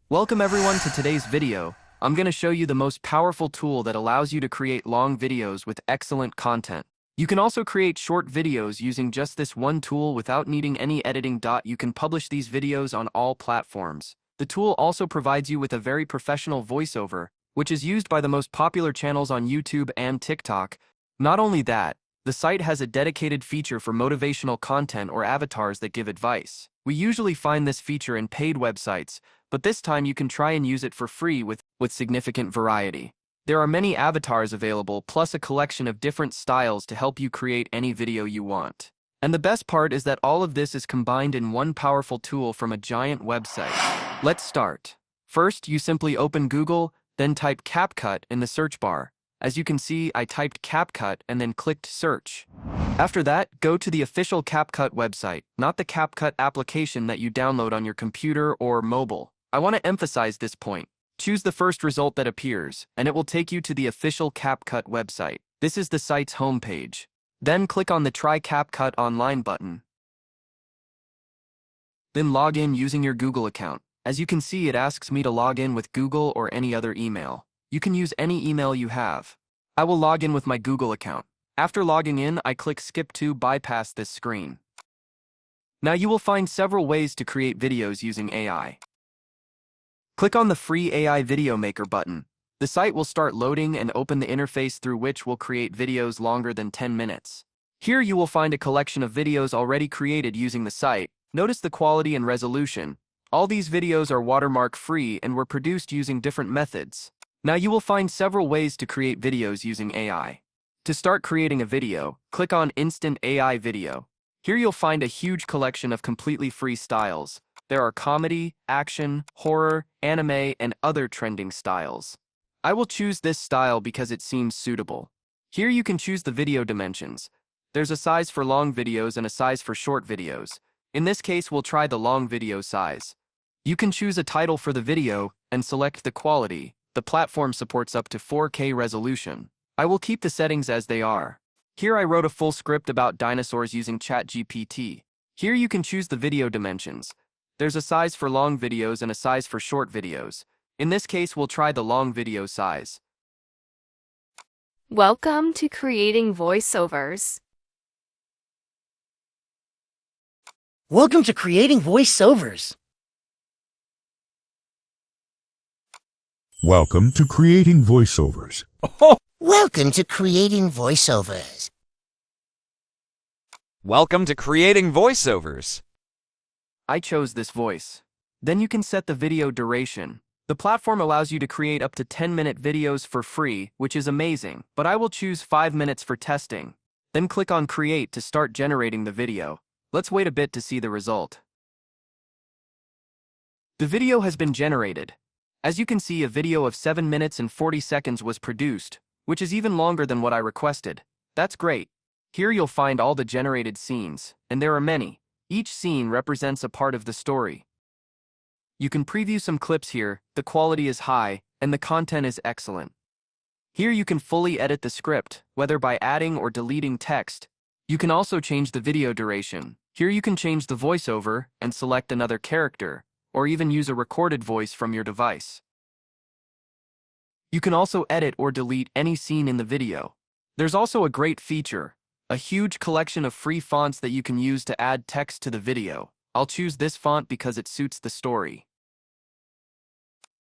Welcome everyone to today's video. I'm going to show you the most powerful tool that allows you to create long videos with excellent content. You can also create short videos using just this one tool without needing any editing. You can publish these videos on all platforms. The tool also provides you with a very professional voiceover, which is used by the most popular channels on YouTube and TikTok. Not only that, the site has a dedicated feature for motivational content or avatars that give advice. We usually find this feature in paid websites, but this time you can try and use it for free with significant variety. There are many avatars available, plus a collection of different styles to help you create any video you want. And the best part is that all of this is combined in one powerful tool from a giant website. Let's start. First, you simply open Google, then type CapCut in the search bar. As you can see, I typed CapCut and then clicked search. After that, go to the official CapCut website, not the CapCut application that you download on your computer or mobile. I want to emphasize this point. Choose the first result that appears, and it will take you to the official CapCut website. This is the site's homepage. Then click on the Try CapCut Online button. Then log in using your Google account. As you can see, it asks me to log in with Google or any other email. You can use any email you have. I will log in with my Google account. After logging in, I click Skip to bypass this screen. Now you will find several ways to create videos using AI. Click on the free AI Video Maker button. The site will start loading and open the interface through which will create videos longer than 10 minutes. Here you will find a collection of videos already created using the site. Notice the quality and resolution. All these videos are watermark free and were produced using different methods. Now you will find several ways to create videos using AI. To start creating a video, click on Instant AI Video. Here you'll find a huge collection of completely free styles. There are comedy, action, horror, anime, and other trending styles. I will choose this style because it seems suitable. Here you can choose the video dimensions. There's a size for long videos and a size for short videos. In this case, we'll try the long video size. You can choose a title for the video and select the quality. The platform supports up to 4K resolution. I will keep the settings as they are. Here I wrote a full script about dinosaurs using ChatGPT. Here you can choose the video dimensions. There's a size for long videos and a size for short videos. In this case, we'll try the long video size. Welcome to creating voiceovers. Welcome to creating voiceovers. Welcome to creating voiceovers. Welcome to creating voiceovers. Welcome to creating voiceovers. I chose this voice. Then you can set the video duration. The platform allows you to create up to 10-minute videos for free, which is amazing, but I will choose 5 minutes for testing. Then click on Create to start generating the video. Let's wait a bit to see the result. The video has been generated. As you can see, a video of 7 minutes and 40 seconds was produced, which is even longer than what I requested. That's great. Here you'll find all the generated scenes, and there are many. Each scene represents a part of the story. You can preview some clips here. The quality is high, and the content is excellent. Here you can fully edit the script, whether by adding or deleting text. You can also change the video duration. Here you can change the voiceover and select another character, or even use a recorded voice from your device. You can also edit or delete any scene in the video. There's also a great feature, a huge collection of free fonts that you can use to add text to the video. I'll choose this font because it suits the story.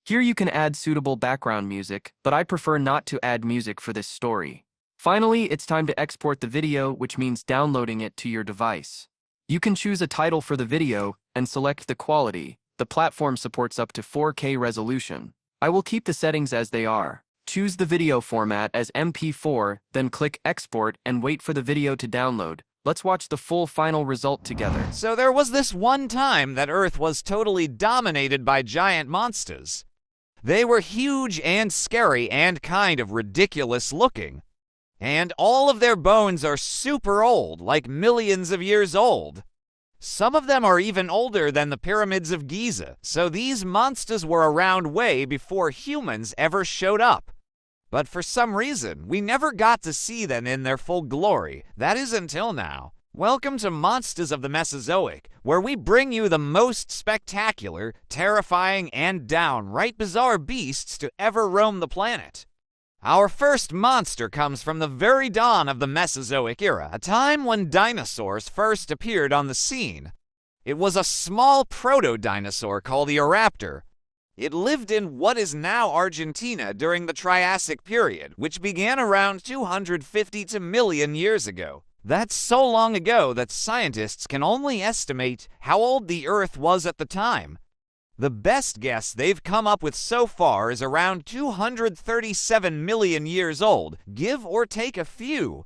Here you can add suitable background music, but I prefer not to add music for this story. Finally, it's time to export the video, which means downloading it to your device. You can choose a title for the video and select the quality. The platform supports up to 4K resolution. I will keep the settings as they are. Choose the video format as MP4, then click Export and wait for the video to download. Let's watch the full final result together. So there was this one time that Earth was totally dominated by giant monsters. They were huge and scary and kind of ridiculous looking. And all of their bones are super old, like millions of years old. Some of them are even older than the pyramids of Giza, so these monsters were around way before humans ever showed up. But for some reason, we never got to see them in their full glory. That is until now. Welcome to Monsters of the Mesozoic, where we bring you the most spectacular, terrifying, and downright bizarre beasts to ever roam the planet. Our first monster comes from the very dawn of the Mesozoic era, a time when dinosaurs first appeared on the scene. It was a small proto-dinosaur called the Eoraptor. It lived in what is now Argentina during the Triassic period, which began around 250 million years ago. That's so long ago that scientists can only estimate how old the Earth was at the time. The best guess they've come up with so far is around 237 million years old, give or take a few.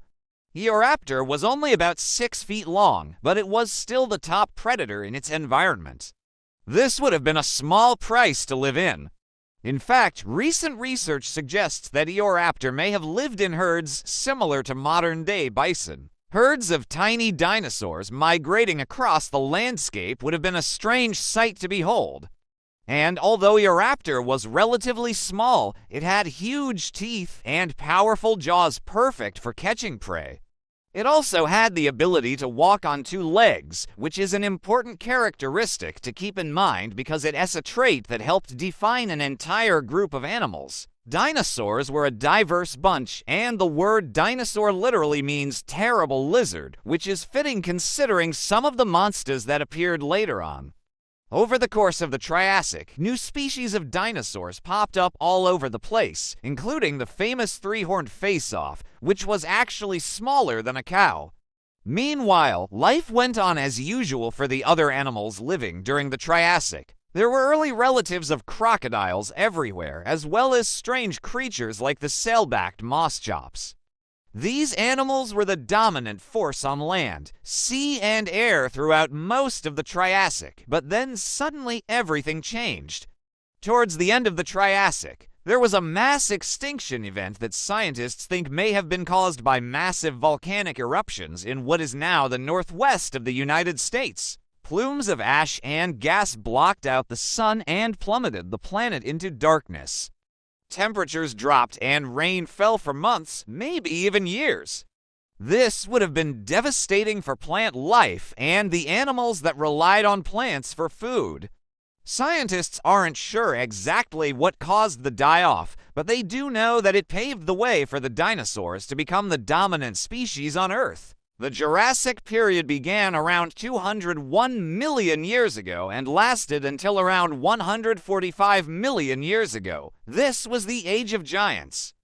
Eoraptor was only about 6 feet long, but it was still the top predator in its environment. This would have been a small price to live in. In fact, recent research suggests that Eoraptor may have lived in herds similar to modern-day bison. Herds of tiny dinosaurs migrating across the landscape would have been a strange sight to behold. And although Eoraptor was relatively small, it had huge teeth and powerful jaws perfect for catching prey. It also had the ability to walk on 2 legs, which is an important characteristic to keep in mind because it is a trait that helped define an entire group of animals. Dinosaurs were a diverse bunch, and the word dinosaur literally means terrible lizard, which is fitting considering some of the monsters that appeared later on. Over the course of the Triassic, new species of dinosaurs popped up all over the place, including the famous 3-horned face-off, which was actually smaller than a cow. Meanwhile, life went on as usual for the other animals living during the Triassic. There were early relatives of crocodiles everywhere, as well as strange creatures like the sail-backed moss-chops. These animals were the dominant force on land, sea, and air throughout most of the Triassic, but then suddenly everything changed. Towards the end of the Triassic, there was a mass extinction event that scientists think may have been caused by massive volcanic eruptions in what is now the northwest of the United States. Plumes of ash and gas blocked out the sun and plummeted the planet into darkness. Temperatures dropped and rain fell for months, maybe even years. This would have been devastating for plant life and the animals that relied on plants for food. Scientists aren't sure exactly what caused the die-off, but they do know that it paved the way for the dinosaurs to become the dominant species on Earth. The Jurassic period began around 201 million years ago and lasted until around 145 million years ago. This was the Age of Giants.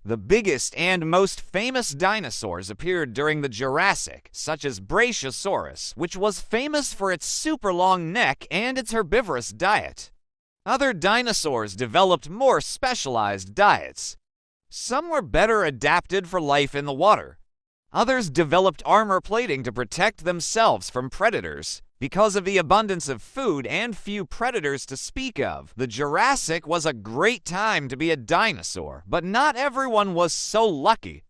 The biggest and most famous dinosaurs appeared during the Jurassic, such as Brachiosaurus, which was famous for its super long neck and its herbivorous diet. Other dinosaurs developed more specialized diets. Some were better adapted for life in the water. Others developed armor plating to protect themselves from predators. Because of the abundance of food and few predators to speak of, the Jurassic was a great time to be a dinosaur, but not everyone was so lucky.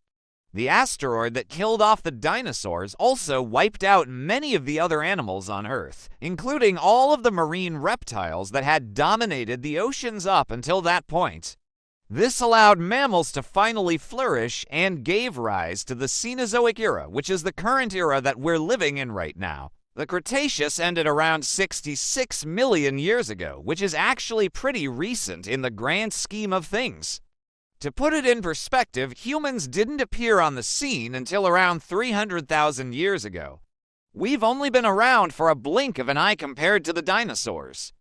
The asteroid that killed off the dinosaurs also wiped out many of the other animals on Earth, including all of the marine reptiles that had dominated the oceans up until that point. This allowed mammals to finally flourish and gave rise to the Cenozoic era, which is the current era that we're living in right now. The Cretaceous ended around 66 million years ago, which is actually pretty recent in the grand scheme of things. To put it in perspective, humans didn't appear on the scene until around 300,000 years ago. We've only been around for a blink of an eye compared to the dinosaurs.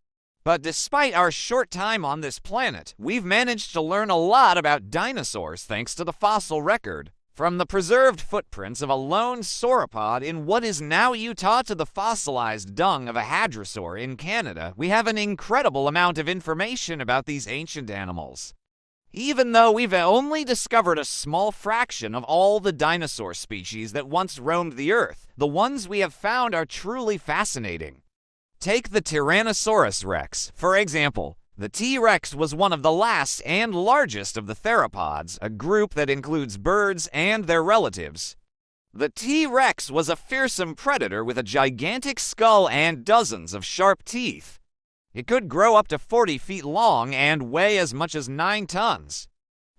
But despite our short time on this planet, we've managed to learn a lot about dinosaurs thanks to the fossil record. From the preserved footprints of a lone sauropod in what is now Utah to the fossilized dung of a hadrosaur in Canada, we have an incredible amount of information about these ancient animals. Even though we've only discovered a small fraction of all the dinosaur species that once roamed the Earth, the ones we have found are truly fascinating. Take the Tyrannosaurus rex, for example. The T-Rex was one of the last and largest of the theropods, a group that includes birds and their relatives. The T-Rex was a fearsome predator with a gigantic skull and dozens of sharp teeth. It could grow up to 40 feet long and weigh as much as 9 tons.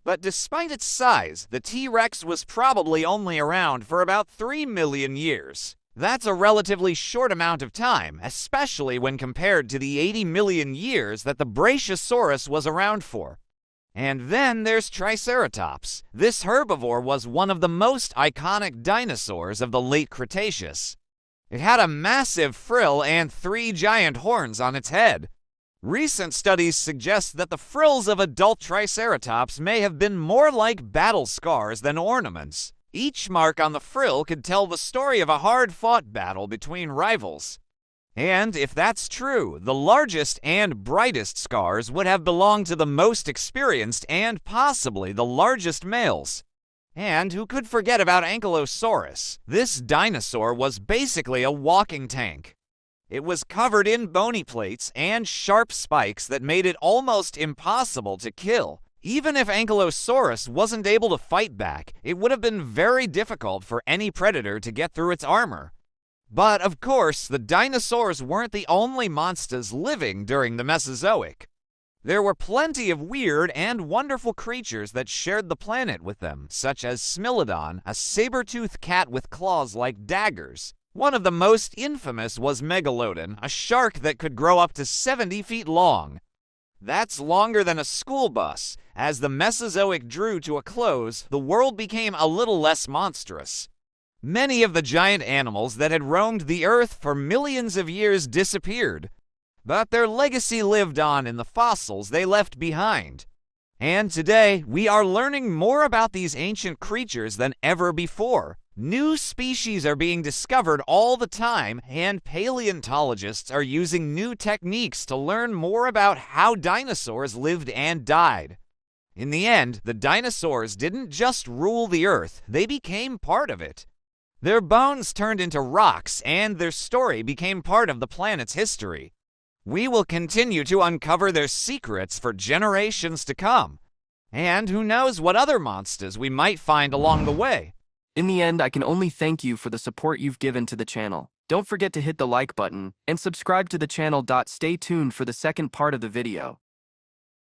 But despite its size, the T-Rex was probably only around for about 3 million years. That's a relatively short amount of time, especially when compared to the 80 million years that the Brachiosaurus was around for. And then there's Triceratops. This herbivore was one of the most iconic dinosaurs of the late Cretaceous. It had a massive frill and 3 giant horns on its head. Recent studies suggest that the frills of adult Triceratops may have been more like battle scars than ornaments. Each mark on the frill could tell the story of a hard-fought battle between rivals. And if that's true, the largest and brightest scars would have belonged to the most experienced and possibly the largest males. And who could forget about Ankylosaurus? This dinosaur was basically a walking tank. It was covered in bony plates and sharp spikes that made it almost impossible to kill. Even if Ankylosaurus wasn't able to fight back, it would have been very difficult for any predator to get through its armor. But of course, the dinosaurs weren't the only monsters living during the Mesozoic. There were plenty of weird and wonderful creatures that shared the planet with them, such as Smilodon, a saber-toothed cat with claws like daggers. One of the most infamous was Megalodon, a shark that could grow up to 70 feet long. That's longer than a school bus. As the Mesozoic drew to a close, the world became a little less monstrous. Many of the giant animals that had roamed the Earth for millions of years disappeared, but their legacy lived on in the fossils they left behind. And today, we are learning more about these ancient creatures than ever before. New species are being discovered all the time, and paleontologists are using new techniques to learn more about how dinosaurs lived and died. In the end, the dinosaurs didn't just rule the Earth, they became part of it. Their bones turned into rocks, and their story became part of the planet's history. We will continue to uncover their secrets for generations to come. And who knows what other monsters we might find along the way. In the end, I can only thank you for the support you've given to the channel. Don't forget to hit the like button and subscribe to the channel. Stay tuned for the second part of the video.